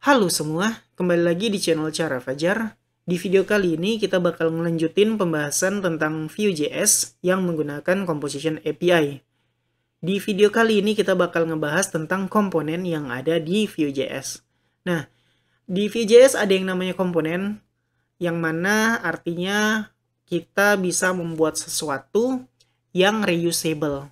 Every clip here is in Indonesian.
Halo semua, kembali lagi di channel Cara Fajar. Di video kali ini kita bakal ngelanjutin pembahasan tentang Vue.js yang menggunakan Composition API. Di video kali ini kita bakal ngebahas tentang komponen yang ada di Vue.js. Nah, di Vue.js ada yang namanya komponen, yang mana artinya kita bisa membuat sesuatu yang reusable.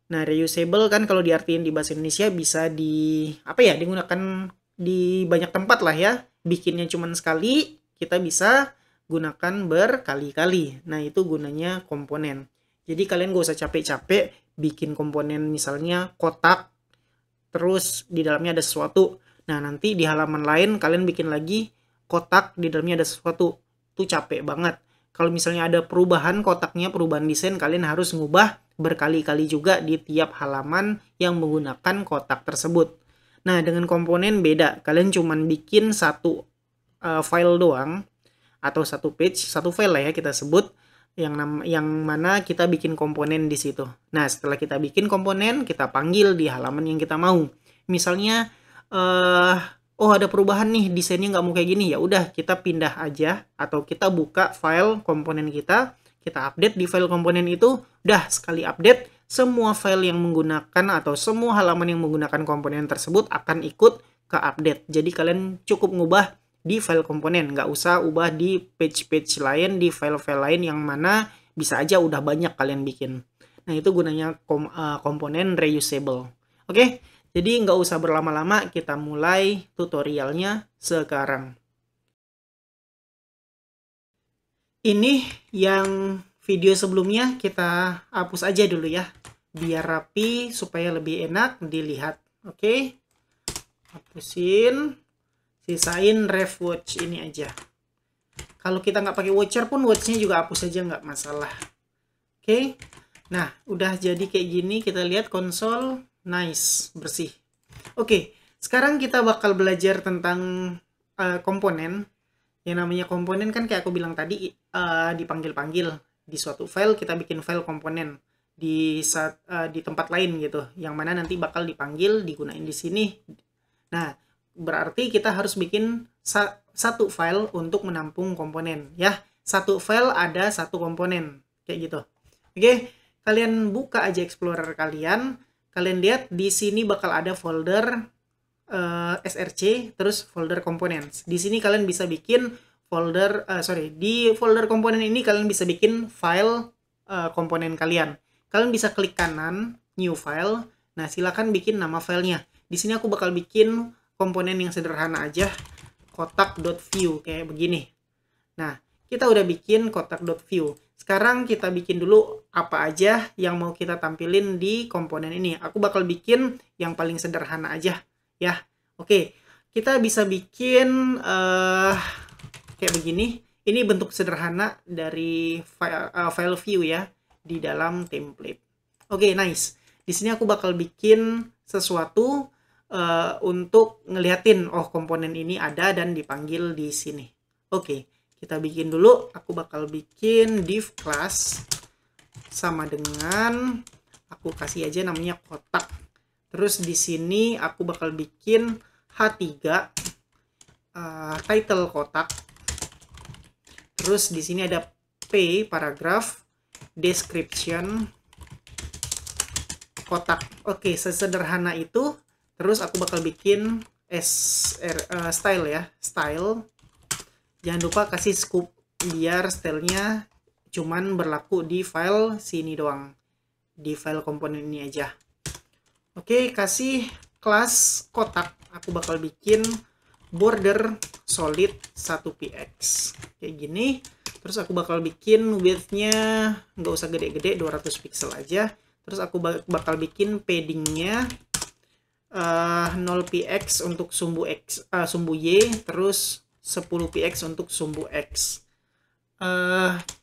Nah, reusable kan kalau diartiin di bahasa Indonesia bisa digunakan di banyak tempat lah ya. Bikinnya cuma sekali, kita bisa gunakan berkali-kali. Nah, itu gunanya komponen. Jadi kalian gak usah capek-capek bikin komponen misalnya kotak, terus di dalamnya ada sesuatu. Nah, nanti di halaman lain kalian bikin lagi kotak, di dalamnya ada sesuatu. Itu capek banget. Kalau misalnya ada perubahan kotaknya, perubahan desain, kalian harus ngubah berkali-kali juga di tiap halaman yang menggunakan kotak tersebut. Nah, dengan komponen beda. Kalian cuman bikin satu file doang, atau satu page, satu file lah ya kita sebut, yang mana kita bikin komponen di situ. Nah, setelah kita bikin komponen, kita panggil di halaman yang kita mau. Misalnya, oh ada perubahan nih, desainnya nggak mau kayak gini, ya udah kita pindah aja, atau kita buka file komponen kita update di file komponen itu, udah sekali update, semua file yang menggunakan atau semua halaman yang menggunakan komponen tersebut akan ikut ke update. Jadi kalian cukup ngubah di file komponen, nggak usah ubah di page-page lain, di file-file lain yang mana bisa aja udah banyak kalian bikin. Nah, itu gunanya komponen reusable. Oke, jadi nggak usah berlama-lama, kita mulai tutorialnya sekarang. Ini yang video sebelumnya kita hapus aja dulu ya, biar rapi supaya lebih enak dilihat. Oke, hapusin, sisain ref watch ini aja. Kalau kita nggak pakai watcher pun watchnya juga hapus aja, nggak masalah. Oke, nah udah jadi kayak gini, kita lihat konsol, nice, bersih. Oke, sekarang kita bakal belajar tentang komponen. Yang namanya komponen kan kayak aku bilang tadi, dipanggil-panggil di suatu file, kita bikin file komponen di tempat lain gitu, yang mana nanti bakal dipanggil, digunain di sini. Nah, berarti kita harus bikin satu file untuk menampung komponen ya. Satu file ada satu komponen kayak gitu. Oke, kalian buka aja Explorer kalian lihat di sini bakal ada folder src, terus folder components. Di sini kalian bisa bikin folder, di folder komponen ini kalian bisa bikin file komponen kalian. Kalian bisa klik kanan, new file. Nah, silakan bikin nama filenya. Di sini aku bakal bikin komponen yang sederhana aja, kotak.view kayak begini. Nah, kita udah bikin kotak.view. Sekarang kita bikin dulu apa aja yang mau kita tampilin di komponen ini. Aku bakal bikin yang paling sederhana aja ya. Oke, kita bisa bikin kayak begini. Ini bentuk sederhana dari file view ya, di dalam template. Oke, nice. Di sini aku bakal bikin sesuatu untuk ngeliatin, oh komponen ini ada dan dipanggil di sini. Oke, kita bikin dulu. Aku bakal bikin div class sama dengan, aku kasih aja namanya kotak. Terus di sini aku bakal bikin H3 title kotak. Terus di sini ada P paragraph, description kotak. Oke, sesederhana itu. Terus aku bakal bikin style ya, style. Jangan lupa kasih scope biar stylenya cuman berlaku di file sini doang, di file komponen ini aja. Oke, kasih kelas kotak. Aku bakal bikin border solid 1px kayak gini. Terus aku bakal bikin width-nya nggak usah gede-gede, 200 pixel aja. Terus aku bakal bikin padding-nya 0px untuk sumbu x, sumbu y, terus 10px untuk sumbu x.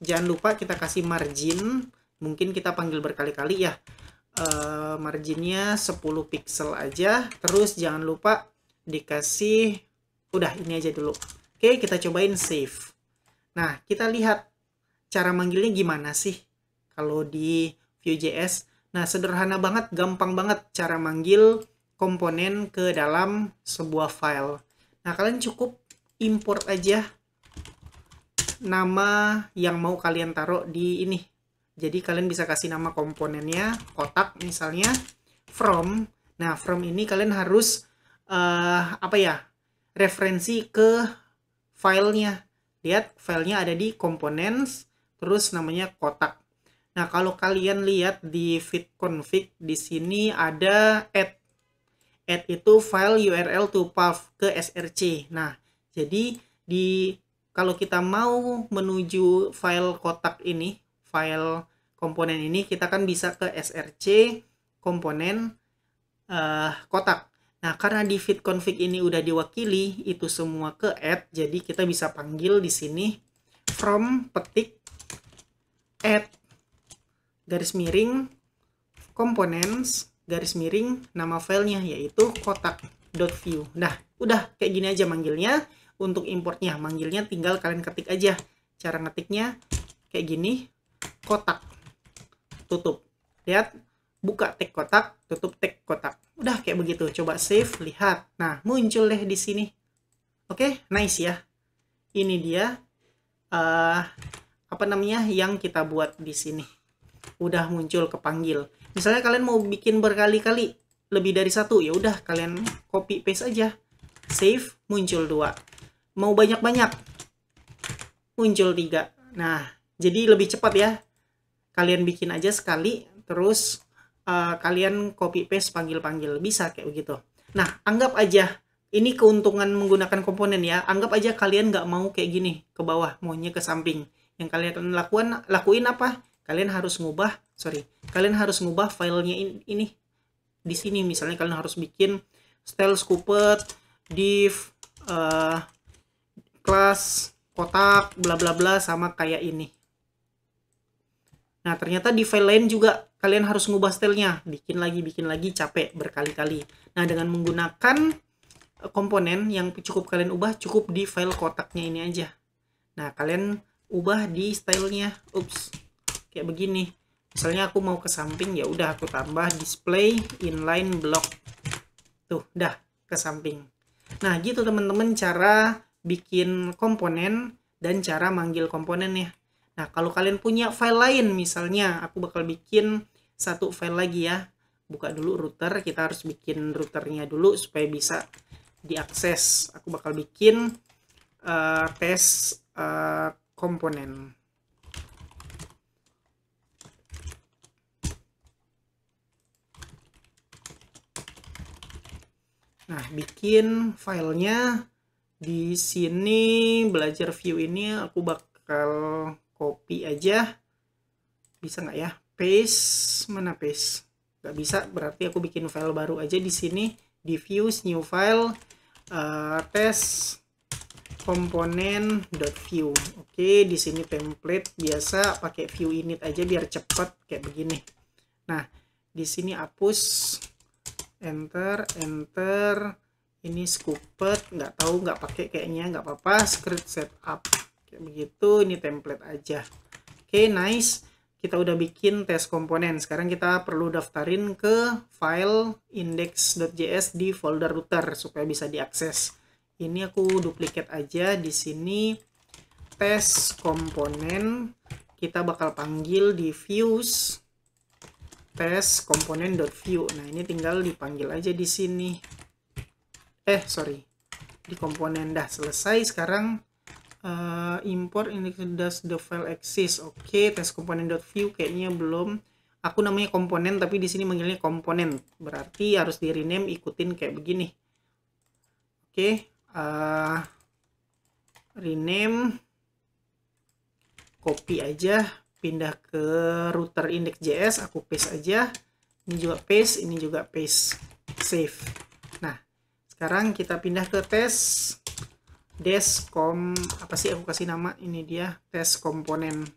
Jangan lupa kita kasih margin, mungkin kita panggil berkali-kali ya. Marginnya 10 pixel aja. Terus jangan lupa dikasih, udah ini aja dulu. Oke, kita cobain save. Nah, kita lihat cara manggilnya gimana sih kalau di Vue.js. Nah, sederhana banget, gampang banget cara manggil komponen ke dalam sebuah file. Nah, kalian cukup import aja nama yang mau kalian taruh di ini. Jadi kalian bisa kasih nama komponennya, kotak misalnya, from. Nah, from ini kalian harus apa ya, referensi ke filenya. Lihat, filenya ada di components, terus namanya kotak. Nah, kalau kalian lihat di fit config, di sini ada add. Add itu file URL to path ke src. Nah, jadi kalau kita mau menuju file kotak ini, file komponen ini, kita kan bisa ke src komponen kotak. Nah, karena di fit config ini udah diwakili itu semua ke add, jadi kita bisa panggil di sini from petik add garis miring components garis miring nama filenya yaitu kotak.view. Nah, udah kayak gini aja manggilnya. Untuk importnya, manggilnya tinggal kalian ketik aja. Cara ngetiknya kayak gini, kotak, tutup. Lihat, buka tag kotak, tutup tag kotak. Udah kayak begitu. Coba save, lihat. Nah, muncul deh di sini. Oke, nice ya. Ini dia apa namanya yang kita buat di sini. Udah muncul kepanggil. Misalnya kalian mau bikin berkali-kali, lebih dari satu, ya udah kalian copy paste aja. Save, muncul 2. Mau banyak-banyak, muncul 3. Nah, jadi lebih cepat ya. Kalian bikin aja sekali, terus kalian copy paste panggil-panggil. Bisa kayak begitu. Nah, anggap aja, ini keuntungan menggunakan komponen ya. Anggap aja kalian nggak mau kayak gini, ke bawah, maunya ke samping. Yang kalian lakuin apa? Kalian harus ngubah filenya ini di sini. Misalnya kalian harus bikin style scooped div class kotak bla bla bla sama kayak ini. Nah, ternyata di file lain juga kalian harus ngubah stylenya, bikin lagi capek berkali-kali. Nah, dengan menggunakan komponen yang cukup kalian ubah cukup di file kotaknya ini aja. Nah, kalian ubah di stylenya. Ups, kayak begini. Misalnya aku mau ke samping, ya udah aku tambah display inline block. Tuh, dah ke samping. Nah, gitu teman-teman cara bikin komponen dan cara manggil komponennya. Nah, kalau kalian punya file lain, misalnya aku bakal bikin satu file lagi ya. Buka dulu router, kita harus bikin routernya dulu supaya bisa diakses. Aku bakal bikin tes komponen. Nah, bikin filenya di sini, belajar view ini aku bakal copy aja. Bisa nggak ya? Paste, mana paste? Nggak bisa, berarti aku bikin file baru aja di sini. Diffuse, new file, test komponen.view. Oke, di sini template biasa pakai view init aja biar cepet kayak begini. Nah, di sini hapus, enter. Ini scooped, nggak tahu, nggak pakai kayaknya, nggak apa-apa. Script setup kayak begitu. Ini template aja. Oke, nice. Kita udah bikin tes komponen. Sekarang kita perlu daftarin ke file index.js di folder router supaya bisa diakses. Ini aku duplikat aja di sini. Tes komponen kita bakal panggil di views tes komponen.view. Nah, ini tinggal dipanggil aja di sini. Sorry. Di komponen dah selesai. Sekarang import index does the file exist. Oke, tes komponen.view kayaknya belum. Aku namanya komponen tapi di sini manggilnya komponen. Berarti harus di rename ikutin kayak begini. Oke, rename, copy aja, pindah ke router index.js, aku paste aja. Ini juga paste, ini juga paste. Save. Nah, sekarang kita pindah ke tes deskom, apa sih aku kasih nama, ini dia tes komponen.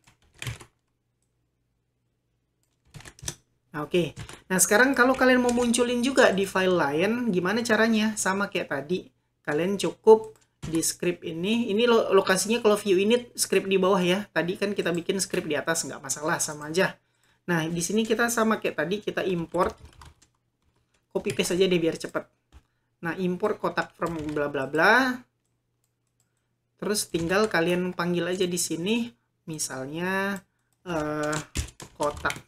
Nah, oke. Nah, sekarang kalau kalian mau munculin juga di file lain, gimana caranya? Sama kayak tadi. Kalian cukup di script ini lokasinya kalau view init script di bawah ya. Tadi kan kita bikin script di atas, nggak masalah, sama aja. Nah, di sini kita sama kayak tadi, kita import, copy paste aja deh biar cepet. Nah, import kotak from bla bla bla. Terus tinggal kalian panggil aja di sini, misalnya kotak.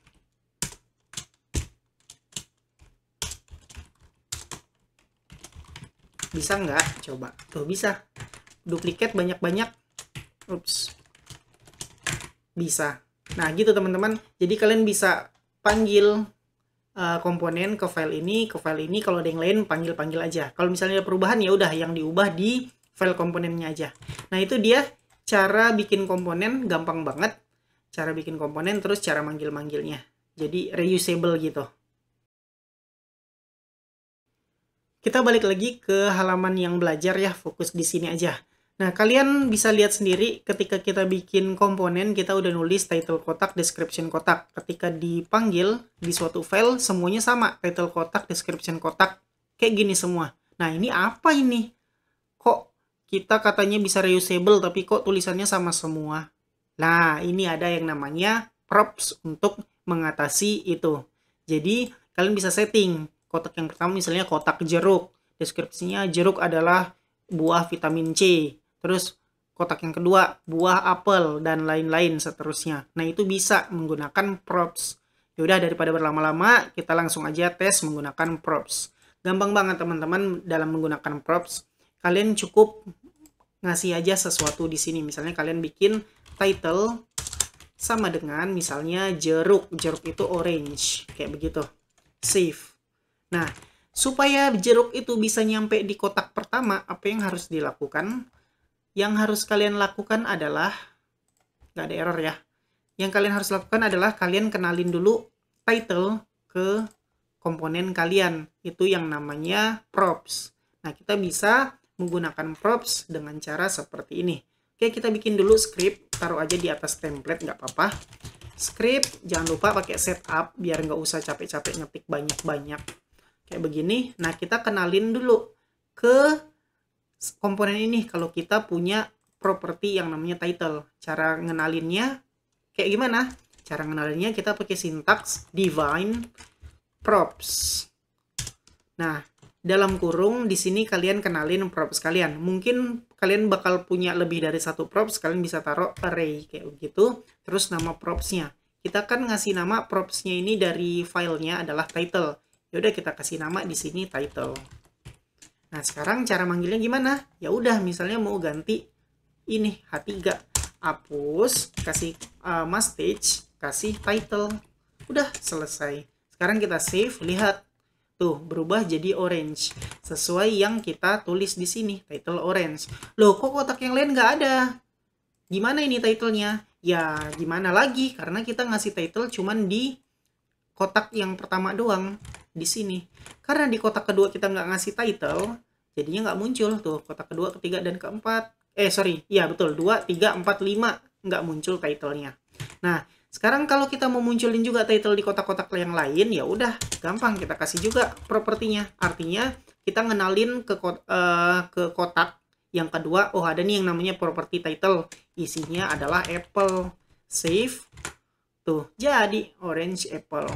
Bisa nggak? Coba. Tuh, bisa. Duplikat banyak-banyak. Ups. Bisa. Nah, gitu teman-teman. Jadi kalian bisa panggil komponen ke file ini, kalau ada yang lain panggil-panggil aja. Kalau misalnya ada perubahan ya udah yang diubah di file komponennya aja. Nah, itu dia cara bikin komponen, gampang banget. Cara bikin komponen terus cara manggil-manggilnya. Jadi reusable gitu. Kita balik lagi ke halaman yang belajar ya, fokus di sini aja. Nah, kalian bisa lihat sendiri ketika kita bikin komponen, kita udah nulis title kotak, description kotak. Ketika dipanggil di suatu file, semuanya sama. Title kotak, description kotak. Kayak gini semua. Nah, ini apa ini? Kok kita katanya bisa reusable, tapi kok tulisannya sama semua? Nah, ini ada yang namanya props untuk mengatasi itu. Jadi, kalian bisa setting. Kotak yang pertama misalnya kotak jeruk. Deskripsinya jeruk adalah buah vitamin C. Terus kotak yang kedua buah apel dan lain-lain seterusnya. Nah, itu bisa menggunakan props. Yaudah, daripada berlama-lama, kita langsung aja tes menggunakan props. Gampang banget teman-teman dalam menggunakan props. Kalian cukup ngasih aja sesuatu di sini. Misalnya kalian bikin title sama dengan misalnya jeruk. Jeruk itu orange. Kayak begitu. Save. Nah, supaya jeruk itu bisa nyampe di kotak pertama, apa yang harus dilakukan? Yang harus kalian lakukan adalah, nggak ada error ya. Yang kalian harus lakukan adalah kalian kenalin dulu title ke komponen kalian. Itu yang namanya props. Nah, kita bisa menggunakan props dengan cara seperti ini. Oke, kita bikin dulu script. Taruh aja di atas template, nggak apa-apa. Script, jangan lupa pakai setup, biar nggak usah capek-capek ngetik banyak-banyak. Kayak begini. Nah, kita kenalin dulu ke komponen ini kalau kita punya properti yang namanya title. Cara ngenalinnya kayak gimana? Cara ngenalinnya kita pakai sintaks define props. Nah, dalam kurung di sini kalian kenalin props kalian. Mungkin kalian bakal punya lebih dari satu props, kalian bisa taruh array kayak begitu. Terus nama propsnya. Kita kan ngasih nama propsnya ini dari filenya adalah title. Yaudah, kita kasih nama di sini title. Nah, sekarang cara manggilnya gimana? Ya udah, misalnya mau ganti ini H3, hapus, kasih message, kasih title. Udah selesai. Sekarang kita save, lihat. Tuh, berubah jadi orange. Sesuai yang kita tulis di sini, title orange. Loh, kok kotak yang lain nggak ada? Gimana ini titlenya? Ya, gimana lagi? Karena kita ngasih title cuman di kotak yang pertama doang. Di sini. Karena di kotak kedua kita nggak ngasih title, jadinya nggak muncul tuh kotak kedua, ketiga, dan keempat. Iya betul, 2, 3, 4, 5 nggak muncul titlenya. Nah, sekarang kalau kita mau munculin juga title di kotak-kotak yang lain, ya udah gampang, kita kasih juga propertinya. Artinya kita ngenalin ke kotak yang kedua. Oh, ada nih yang namanya property title, isinya adalah apple. Save. Tuh, jadi orange apple.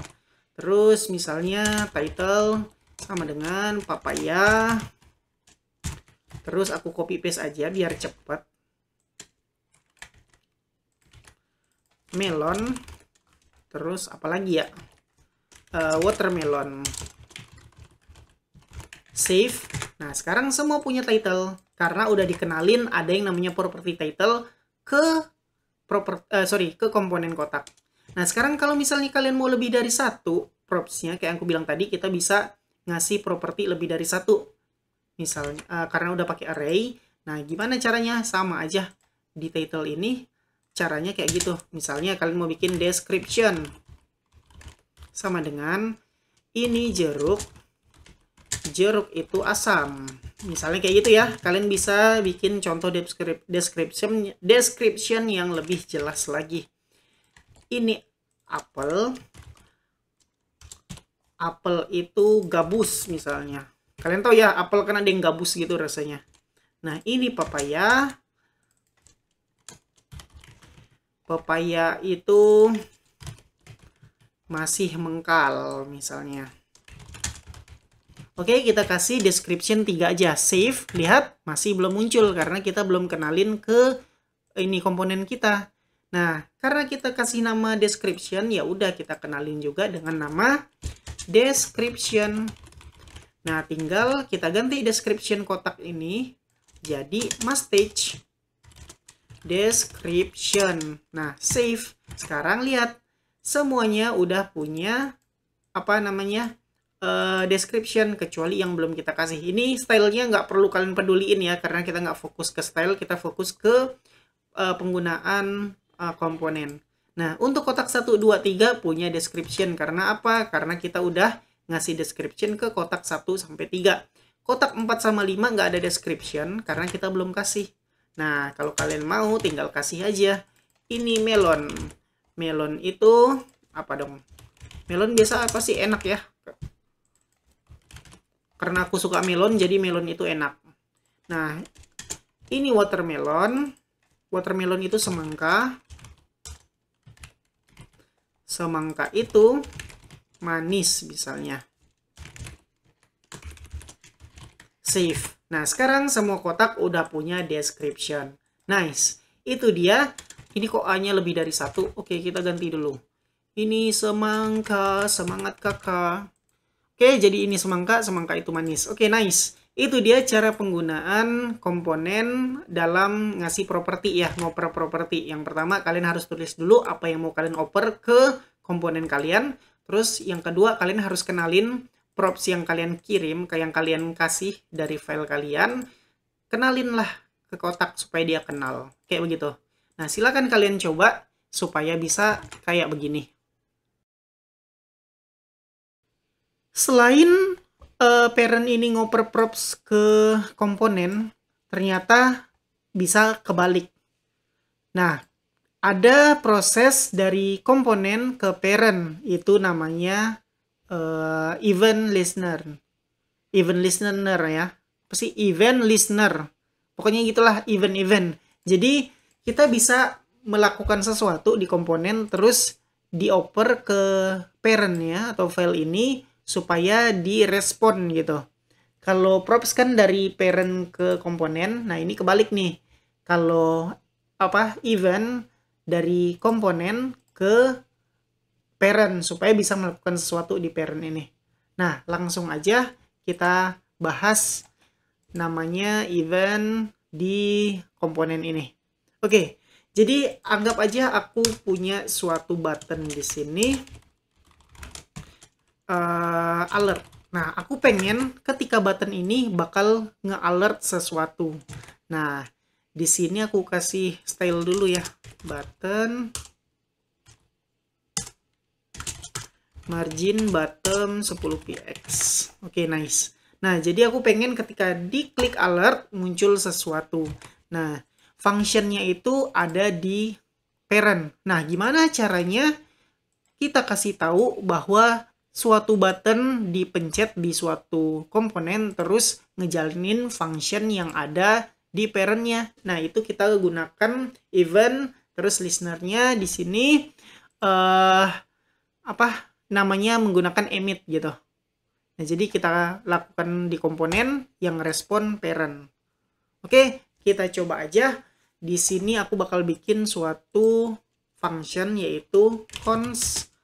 Terus misalnya title sama dengan papaya. Terus aku copy paste aja biar cepat. Melon. Terus apa lagi ya? Watermelon. Save. Nah, sekarang semua punya title. Karena udah dikenalin ada yang namanya property title ke komponen kotak. Nah, sekarang kalau misalnya kalian mau lebih dari satu propsnya, kayak aku bilang tadi, kita bisa ngasih properti lebih dari satu. Misalnya, karena udah pakai array. Nah, gimana caranya? Sama aja. Di title ini, caranya kayak gitu. Misalnya, kalian mau bikin description. Sama dengan, ini jeruk. Jeruk itu asam. Misalnya kayak gitu ya. Kalian bisa bikin contoh description yang lebih jelas lagi. Ini apel. Apel itu gabus misalnya. Kalian tahu ya, apel kan ada yang gabus gitu rasanya. Nah, ini papaya. Papaya itu masih mengkal misalnya. Oke, kita kasih description 3 aja. Save, lihat masih belum muncul karena kita belum kenalin ke ini komponen kita. Nah, karena kita kasih nama description, ya udah kita kenalin juga dengan nama description. Nah, tinggal kita ganti description kotak ini jadi message description. Nah, save. Sekarang lihat, semuanya udah punya apa namanya description, kecuali yang belum kita kasih. Ini stylenya nggak perlu kalian peduliin ya, karena kita nggak fokus ke style, kita fokus ke penggunaan komponen. Nah, untuk kotak 1, 2, 3 punya description. Karena apa? Karena kita udah ngasih description ke kotak 1 sampai 3. Kotak 4 sama 5 nggak ada description karena kita belum kasih. Nah, kalau kalian mau tinggal kasih aja. Ini melon. Melon itu apa dong? Melon biasa apa sih enak ya? Karena aku suka melon, jadi melon itu enak. Nah, ini watermelon. Watermelon itu semangka. Semangka itu manis misalnya. Save. Nah, sekarang semua kotak udah punya description. Nice. Itu dia. Ini kok A-nya lebih dari 1. Oke, kita ganti dulu. Ini semangka, semangat kakak. Oke, jadi ini semangka, semangka itu manis. Oke, nice. Itu dia cara penggunaan komponen dalam ngasih properti ya, ngoper properti. Yang pertama, kalian harus tulis dulu apa yang mau kalian oper ke komponen kalian. Terus yang kedua, kalian harus kenalin props yang kalian kirim, ke yang kalian kasih dari file kalian. Kenalinlah ke kotak supaya dia kenal. Kayak begitu. Nah, silakan kalian coba supaya bisa kayak begini. Selain parent ini ngoper props ke komponen, ternyata bisa kebalik. Nah, ada proses dari komponen ke parent, itu namanya event listener. Event listener ya. Apa sih? Event listener. Pokoknya gitulah, event-event. Jadi, kita bisa melakukan sesuatu di komponen, terus dioper ke parent ya, atau file ini, supaya direspon gitu. Kalau props kan dari parent ke komponen, nah ini kebalik nih. Kalau apa event dari komponen ke parent supaya bisa melakukan sesuatu di parent ini. Nah, langsung aja kita bahas namanya event di komponen ini. Oke, jadi anggap aja aku punya suatu button di sini. Alert. Nah, aku pengen ketika button ini bakal nge-alert sesuatu. Nah, di sini aku kasih style dulu ya. Button margin bottom 10 px. Oke, nice. Nah, jadi aku pengen ketika diklik alert muncul sesuatu. Nah, functionnya itu ada di parent. Nah, gimana caranya kita kasih tahu bahwa suatu button dipencet di suatu komponen terus ngejalinin function yang ada di parentnya. Nah, itu kita gunakan event, terus listenernya di sini apa namanya menggunakan emit gitu. Nah, jadi kita lakukan di komponen yang respon parent. Oke, kita coba aja. Di sini aku bakal bikin suatu function yaitu const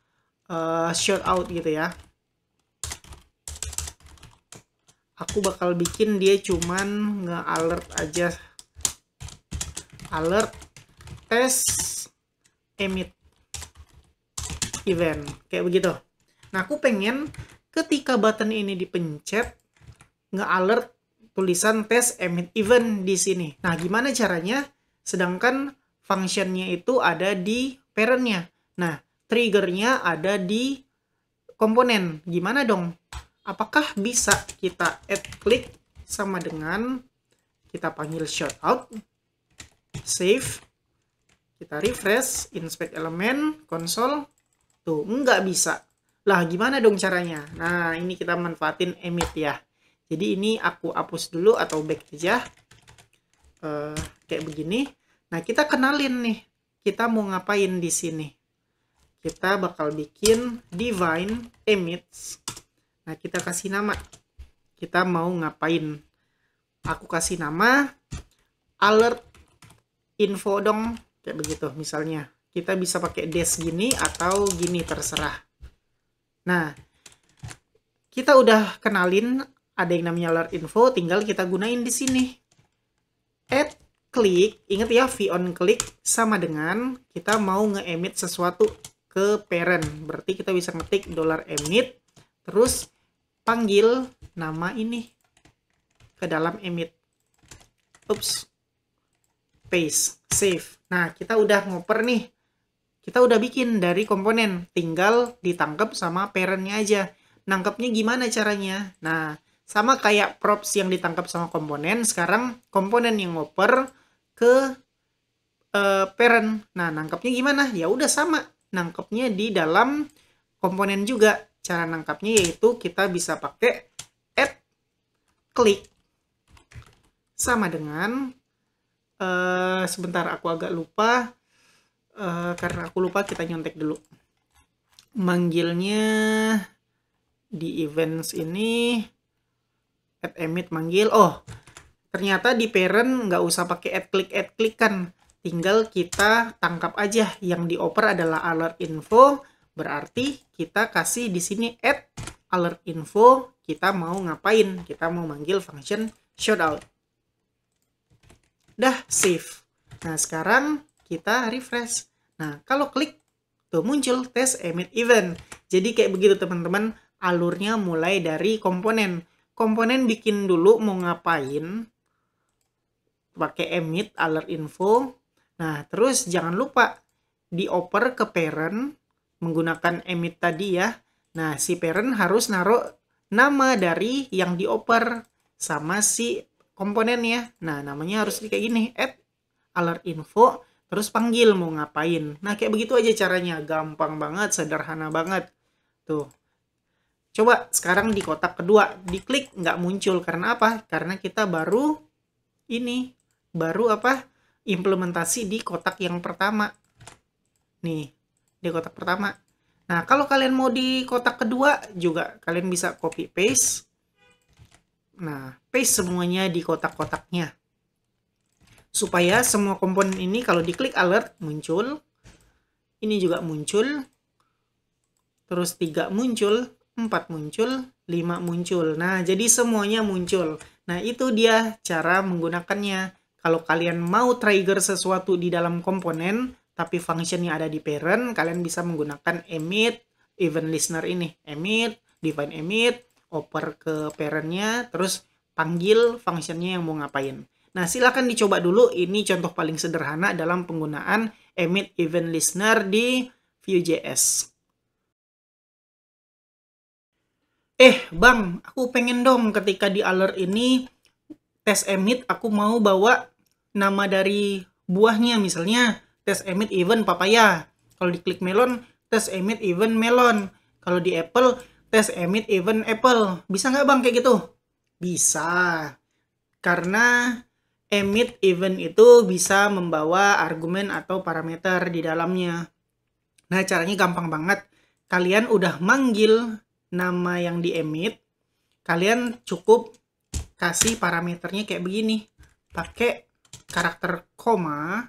shout out gitu ya. Aku bakal bikin dia cuman nge-alert aja. Alert test emit event. Kayak begitu. Nah, aku pengen ketika button ini dipencet nge-alert tulisan test emit event di sini. Nah, gimana caranya? Sedangkan functionnya itu ada di parentnya. Nah, triggernya ada di komponen. Gimana dong? Apakah bisa kita add click sama dengan kita panggil shoutout, save, kita refresh, inspect elemen, console. Tuh, nggak bisa. Lah, gimana dong caranya? Nah, ini kita manfaatin emit ya. Jadi ini aku hapus dulu atau back aja. Kayak begini. Nah, kita kenalin nih. Kita mau ngapain di sini? Kita bakal bikin divine emits. Nah, kita kasih nama kita mau ngapain. Aku kasih nama alert info dong, kayak begitu misalnya. Kita bisa pakai dash gini atau gini, terserah. Nah, kita udah kenalin ada yang namanya alert info, tinggal kita gunain di sini. Add click, ingat ya, v on click sama dengan kita mau nge-emit sesuatu ke parent. Berarti kita bisa ngetik $emit, terus panggil nama ini ke dalam emit. Ups. Paste, save. Nah, kita udah ngoper nih. Kita udah bikin dari komponen, tinggal ditangkap sama parent-nya aja. Nangkepnya gimana caranya? Nah, sama kayak props yang ditangkap sama komponen, sekarang komponen yang ngoper ke parent. Nah, nangkepnya gimana? Ya udah sama, nangkepnya di dalam komponen juga. Cara nangkapnya yaitu kita bisa pakai add click sama dengan sebentar, aku agak lupa. Karena aku lupa, kita nyontek dulu. Manggilnya di events ini, add emit manggil. Oh, ternyata di parent nggak usah pakai add click kan. Tinggal kita tangkap aja. Yang dioper adalah alert info. Berarti kita kasih di sini add alert info. Kita mau ngapain? Kita mau manggil function shoutout. Dah save. Nah, sekarang kita refresh. Nah, kalau klik, tuh muncul test emit event. Jadi kayak begitu teman-teman, alurnya mulai dari komponen. Komponen bikin dulu mau ngapain, pakai emit alert info. Nah, terus jangan lupa dioper ke parent menggunakan emit tadi ya. Nah, si parent harus naruh nama dari yang dioper sama si komponennya. Nah, namanya harus kayak gini, add alert info, terus panggil mau ngapain. Nah, kayak begitu aja caranya. Gampang banget, sederhana banget. Tuh. Coba sekarang di kotak kedua, diklik nggak muncul. Karena apa? Karena kita baru implementasi di kotak yang pertama. Nih, di kotak pertama. Nah, kalau kalian mau di kotak kedua juga, kalian bisa copy paste. Nah, paste semuanya di kotak-kotaknya. Supaya semua komponen ini kalau diklik alert muncul. Ini juga muncul. Terus 3 muncul, 4 muncul, 5 muncul. Nah, jadi semuanya muncul. Nah, itu dia cara menggunakannya. Kalau kalian mau trigger sesuatu di dalam komponen, tapi functionnya ada di parent, kalian bisa menggunakan emit event listener ini. Emit, define emit, oper ke parentnya, terus panggil functionnya yang mau ngapain. Nah, silakan dicoba dulu. Ini contoh paling sederhana dalam penggunaan emit event listener di Vue.js. Bang, aku pengen dong ketika di alert ini test emit aku mau bawa nama dari buahnya, misalnya test emit event papaya. Kalau diklik melon, test emit event melon. Kalau di apple, test emit event apple. Bisa nggak bang kayak gitu? Bisa. Karena emit event itu bisa membawa argumen atau parameter di dalamnya. Nah, caranya gampang banget. Kalian udah manggil nama yang di-emit, kalian cukup kasih parameternya kayak begini. Pakai karakter koma.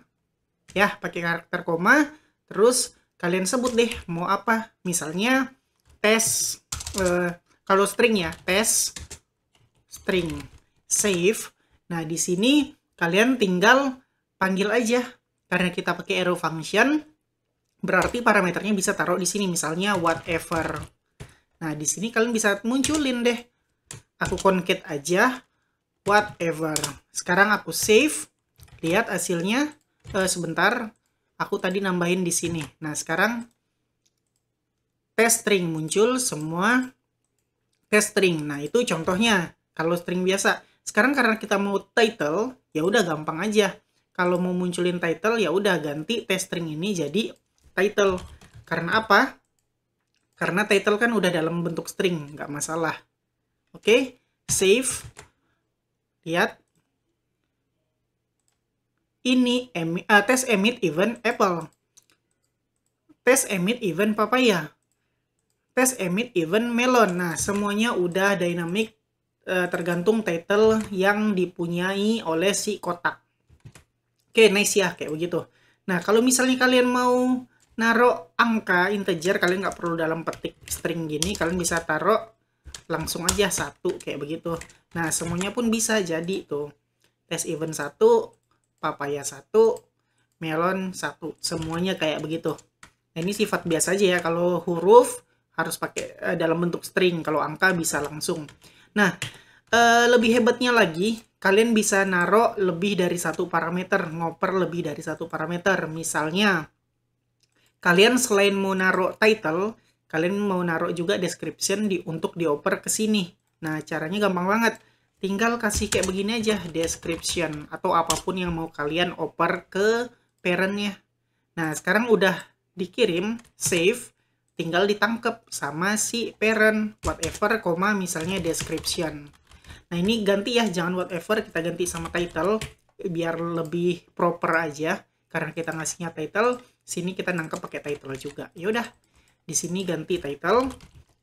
Ya, pakai karakter koma. Terus kalian sebut deh mau apa. Misalnya tes, kalau string ya, tes string save. Nah, di sini kalian tinggal panggil aja. Karena kita pakai arrow function, berarti parameternya bisa taruh di sini, misalnya whatever. Nah, di sini kalian bisa munculin deh. Aku concat aja whatever. Sekarang aku save. Lihat hasilnya. Sebentar. Aku tadi nambahin di sini. Nah, sekarang test string muncul semua test string. Nah, itu contohnya kalau string biasa. Sekarang karena kita mau title, ya udah gampang aja. Kalau mau munculin title, ya udah ganti test string ini jadi title. Karena apa? Karena title kan udah dalam bentuk string, nggak masalah. Oke, save. Lihat. Ini test emit event apple. Test emit event papaya. Test emit event melon. Nah, semuanya udah dynamic tergantung title yang dipunyai oleh si kotak. Oke, nice ya, kayak begitu. Nah, kalau misalnya kalian mau naruh angka integer, kalian nggak perlu dalam petik string gini, kalian bisa taruh langsung aja 1, kayak begitu. Nah, semuanya pun bisa jadi tuh. Test event 1, papaya 1, melon 1. Semuanya kayak begitu. Nah, ini sifat biasa aja ya. Kalau huruf harus pakai dalam bentuk string. Kalau angka bisa langsung. Nah, lebih hebatnya lagi, kalian bisa naruh lebih dari satu parameter, ngoper lebih dari satu parameter. Misalnya, kalian selain mau naruh title, kalian mau naruh juga description untuk dioper ke sini. Nah, caranya gampang banget. Tinggal kasih kayak begini aja, description, atau apapun yang mau kalian oper ke parent-nya. Nah, sekarang udah dikirim, save, tinggal ditangkap sama si parent, whatever, misalnya description. Nah, ini ganti ya, jangan whatever, kita ganti sama title, biar lebih proper aja. Karena kita ngasihnya title, sini kita nangkep pakai title juga. Ya udah, di sini ganti title.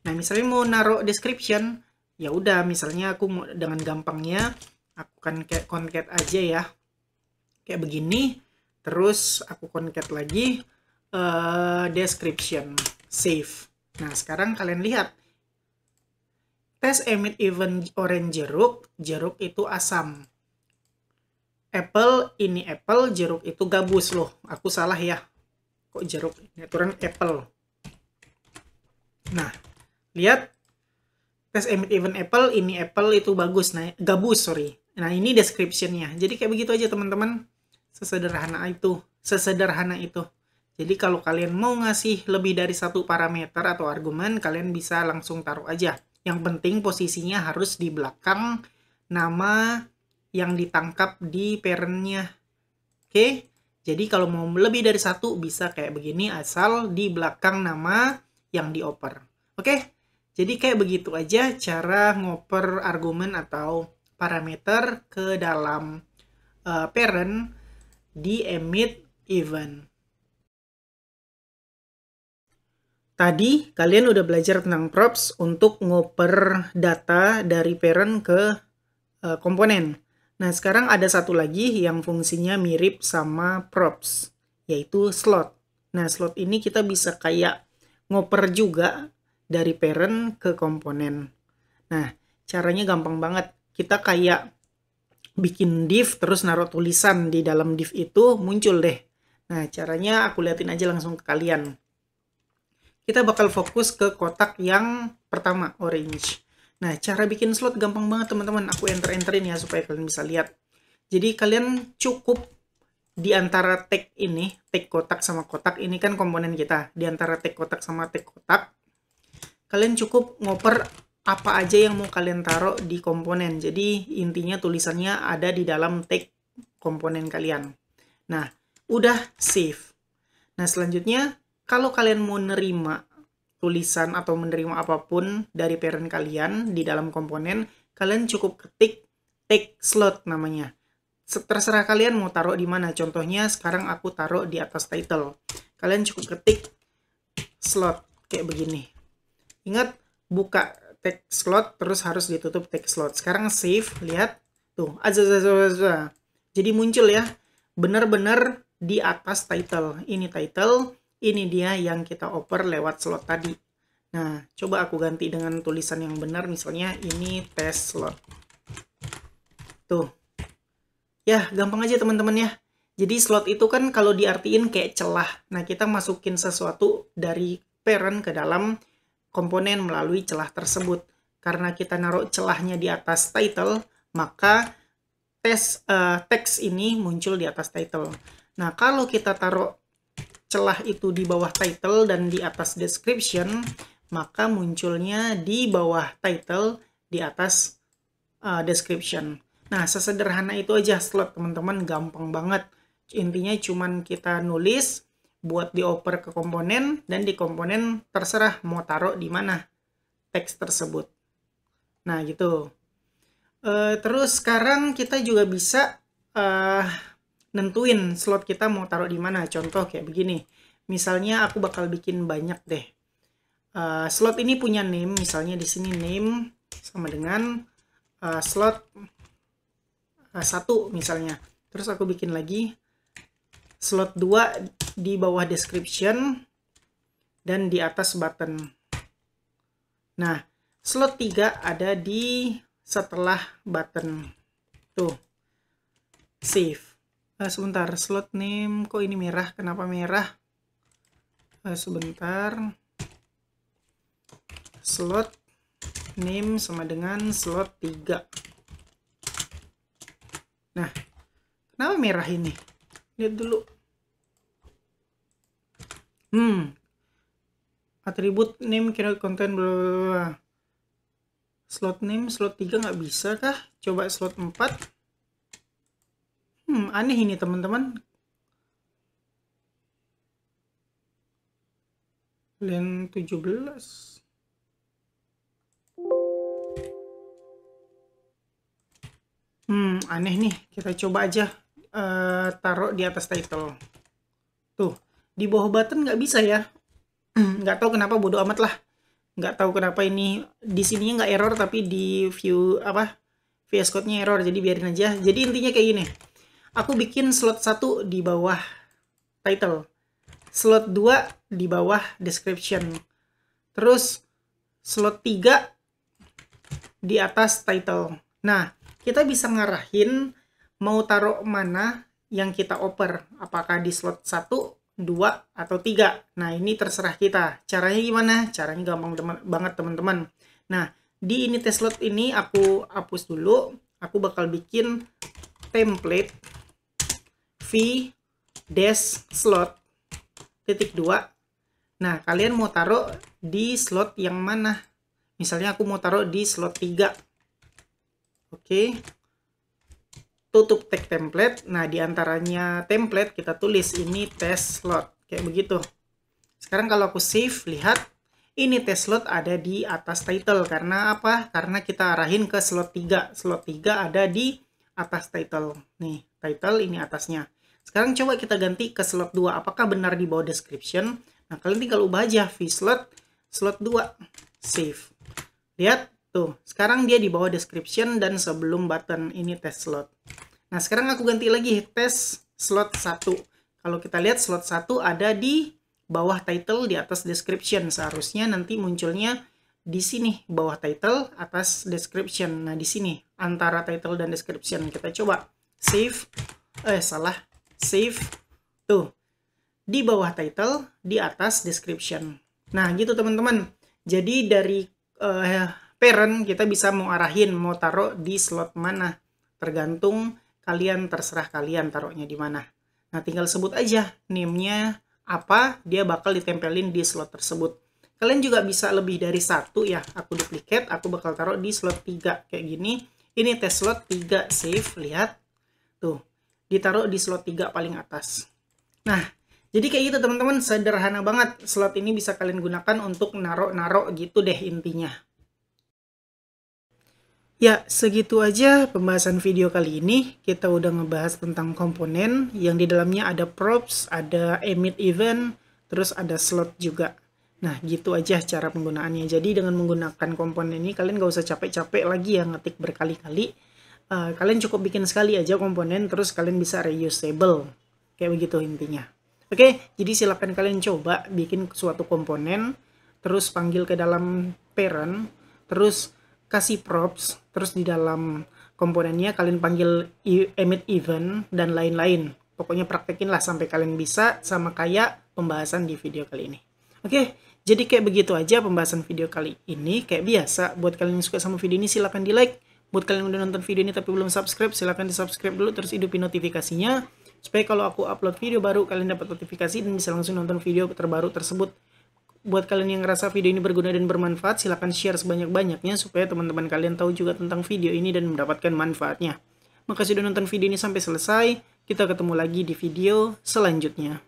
Nah, misalnya mau naruh description, ya udah, misalnya aku mau dengan gampangnya, aku kan kayak concat aja ya. Kayak begini, terus aku concat lagi, description, save. Nah, sekarang kalian lihat, test emit event orange jeruk itu asam. Apple, ini apple, jeruk itu gabus loh. Aku salah ya. Kok jeruk? Ini aturan apple. Nah, lihat. Test emit event apple, ini apple itu bagus. Nah, gabus, sorry. Nah, ini description-nya. Jadi kayak begitu aja teman-teman. Sesederhana itu. Sesederhana itu. Jadi kalau kalian mau ngasih lebih dari satu parameter atau argumen, kalian bisa langsung taruh aja. Yang penting posisinya harus di belakang nama yang ditangkap di parent-nya. Oke, jadi kalau mau lebih dari satu bisa kayak begini asal di belakang nama yang dioper. Oke, jadi kayak begitu aja cara ngoper argumen atau parameter ke dalam parent di emit event. Tadi kalian udah belajar tentang props untuk ngoper data dari parent ke komponen. Nah, sekarang ada satu lagi yang fungsinya mirip sama props, yaitu slot. Nah, slot ini kita bisa kayak ngoper juga dari parent ke komponen. Nah, caranya gampang banget. Kita kayak bikin div, terus naruh tulisan di dalam div itu, muncul deh. Nah, caranya aku liatin aja langsung ke kalian. Kita bakal fokus ke kotak yang pertama, orange. Nah, cara bikin slot gampang banget teman-teman. Aku enter-enterin ya supaya kalian bisa lihat. Jadi kalian cukup di antara tag ini, tag kotak sama kotak, ini kan komponen kita. Di antara tag kotak sama tag kotak, kalian cukup ngoper apa aja yang mau kalian taruh di komponen. Jadi intinya tulisannya ada di dalam tag komponen kalian. Nah, udah save. Nah, selanjutnya kalau kalian mau nerima tulisan atau menerima apapun dari parent kalian di dalam komponen, kalian cukup ketik tag slot namanya. Terserah kalian mau taruh di mana. Contohnya sekarang aku taruh di atas title. Kalian cukup ketik slot kayak begini. Ingat, buka tag slot terus harus ditutup tag slot. Sekarang save, lihat tuh, jadi muncul ya, benar-benar di atas title. Ini title. Ini dia yang kita oper lewat slot tadi. Nah, coba aku ganti dengan tulisan yang benar. Misalnya ini test slot. Tuh. Ya, gampang aja teman-teman ya. Jadi slot itu kan kalau diartiin kayak celah. Nah, kita masukin sesuatu dari parent ke dalam komponen melalui celah tersebut. Karena kita naruh celahnya di atas title, maka teks ini muncul di atas title. Nah, kalau kita taruh celah itu di bawah title dan di atas description, maka munculnya di bawah title, di atas description. Nah, sesederhana itu aja slot, teman-teman. Gampang banget. Intinya cuman kita nulis, buat dioper ke komponen, dan di komponen terserah mau taruh di mana teks tersebut. Nah, gitu. Terus sekarang kita juga bisa nentuin slot kita mau taruh di mana. Contoh kayak begini. Misalnya aku bakal bikin banyak deh. Slot ini punya name, misalnya di sini name sama dengan slot 1 misalnya. Terus aku bikin lagi slot 2 di bawah description dan di atas button. Nah, slot 3 ada di setelah button. Tuh. Save. Sebentar, slot name kok ini merah? Kenapa merah? Sebentar. Slot name sama dengan slot 3. Nah, kenapa merah ini? Lihat dulu. Atribut name kira konten bla bla bla. Slot name slot 3 nggak bisa kah? Coba slot 4. Aneh ini teman-teman. Len 17. Aneh nih. Kita coba aja taruh di atas title. Tuh, di bawah button nggak bisa ya. Nggak tahu kenapa, bodo amat lah. Nggak tahu kenapa ini di sininya nggak error, tapi di view VS Code-nya error, jadi biarin aja. Jadi intinya kayak gini. Aku bikin slot 1 di bawah title. Slot 2 di bawah description. Terus slot 3 di atas title. Nah, kita bisa ngarahin mau taruh mana yang kita oper. Apakah di slot 1, 2, atau 3. Nah, ini terserah kita. Caranya gimana? Caranya gampang banget teman-teman. Nah, di ini test slot ini aku hapus dulu. Aku bakal bikin template v dash slot titik 2. Nah, kalian mau taruh di slot yang mana? Misalnya aku mau taruh di slot 3. Oke. Tutup tag template. Nah, di antaranya template kita tulis ini test slot. Kayak begitu. Sekarang kalau aku save, lihat ini test slot ada di atas title. Karena apa? Karena kita arahin ke slot 3. Slot 3 ada di atas title. Nih, title ini atasnya. Sekarang coba kita ganti ke slot 2. Apakah benar di bawah description? Nah, kalian tinggal ubah aja vslot slot 2. Save. Lihat. Tuh, sekarang dia di bawah description dan sebelum button ini test slot. Nah, sekarang aku ganti lagi test slot 1. Kalau kita lihat slot 1 ada di bawah title di atas description. Seharusnya nanti munculnya di sini bawah title atas description. Nah, di sini antara title dan description. Kita coba save. Save. Tuh. Di bawah title di atas description. Nah, gitu teman-teman. Jadi dari parent kita bisa mau arahin mau taruh di slot mana, tergantung kalian, terserah kalian taruhnya di mana. Nah, tinggal sebut aja name-nya apa, dia bakal ditempelin di slot tersebut. Kalian juga bisa lebih dari satu ya. Aku duplicate, aku bakal taruh di slot 3 kayak gini. Ini test slot 3, save, lihat tuh, ditaruh di slot 3 paling atas. Nah, jadi kayak gitu teman-teman, sederhana banget. Slot ini bisa kalian gunakan untuk naruh-naruh gitu deh intinya. Ya, segitu aja pembahasan video kali ini. Kita udah ngebahas tentang komponen yang di dalamnya ada props, ada emit event, terus ada slot juga. Nah, gitu aja cara penggunaannya. Jadi dengan menggunakan komponen ini kalian gak usah capek-capek lagi ya ngetik berkali-kali. Kalian cukup bikin sekali aja komponen, terus kalian bisa reusable. Kayak begitu intinya. Oke, jadi silakan kalian coba bikin suatu komponen, terus panggil ke dalam parent, terus kasih props, terus di dalam komponennya kalian panggil emit event dan lain-lain. Pokoknya praktekin lah sampai kalian bisa sama kayak pembahasan di video kali ini. Oke, jadi kayak begitu aja pembahasan video kali ini. Kayak biasa, buat kalian yang suka sama video ini silahkan di like. Buat kalian yang udah nonton video ini tapi belum subscribe, silahkan di subscribe dulu, terus hidupin notifikasinya. Supaya kalau aku upload video baru, kalian dapat notifikasi dan bisa langsung nonton video terbaru tersebut. Buat kalian yang ngerasa video ini berguna dan bermanfaat, silahkan share sebanyak-banyaknya supaya teman-teman kalian tahu juga tentang video ini dan mendapatkan manfaatnya. Makasih sudah nonton video ini sampai selesai. Kita ketemu lagi di video selanjutnya.